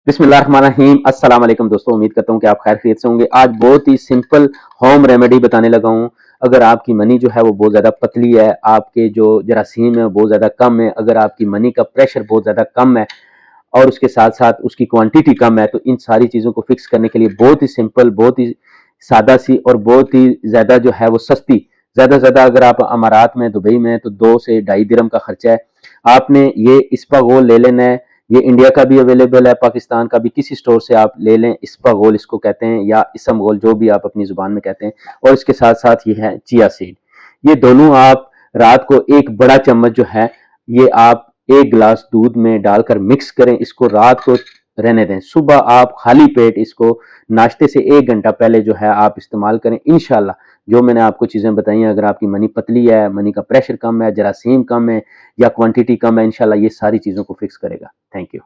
बिस्मिल्लाहिर्रहमानिर्रहीम। अस्सलाम वालेकुम दोस्तों, उम्मीद करता हूँ कि आप खैर खैरियत से होंगे। आज बहुत ही सिंपल होम रेमेडी बताने लगा हूँ। अगर आपकी मनी जो है वो बहुत ज़्यादा पतली है, आपके जो जरासीम है वो बहुत ज़्यादा कम है, अगर आपकी मनी का प्रेशर बहुत ज़्यादा कम है और उसके साथ साथ उसकी क्वांटिटी कम है, तो इन सारी चीज़ों को फिक्स करने के लिए बहुत ही सिंपल, बहुत ही सादा सी और बहुत ही ज़्यादा जो है वो सस्ती, ज़्यादा से ज़्यादा अगर आप अमारात में, दुबई में, तो 2 से 2.5 दिरहम का खर्चा है। आपने ये इस्पागोल ले लेना है। ये इंडिया का भी अवेलेबल है, पाकिस्तान का भी, किसी स्टोर से आप ले लें। इस्पागोल इसको कहते हैं, या इसमगोल, जो भी आप अपनी जुबान में कहते हैं। और इसके साथ साथ ये है चिया सीड। ये दोनों आप रात को एक बड़ा चम्मच जो है, ये आप एक गिलास दूध में डालकर मिक्स करें, इसको रात को रहने दें। सुबह आप खाली पेट इसको नाश्ते से 1 घंटा पहले जो है आप इस्तेमाल करें। इंशाल्लाह जो मैंने आपको चीज़ें बताई हैं, अगर आपकी मनी पतली है, मनी का प्रेशर कम है, जरासीम कम है या क्वांटिटी कम है, इंशाल्लाह ये सारी चीज़ों को फिक्स करेगा। Thank you.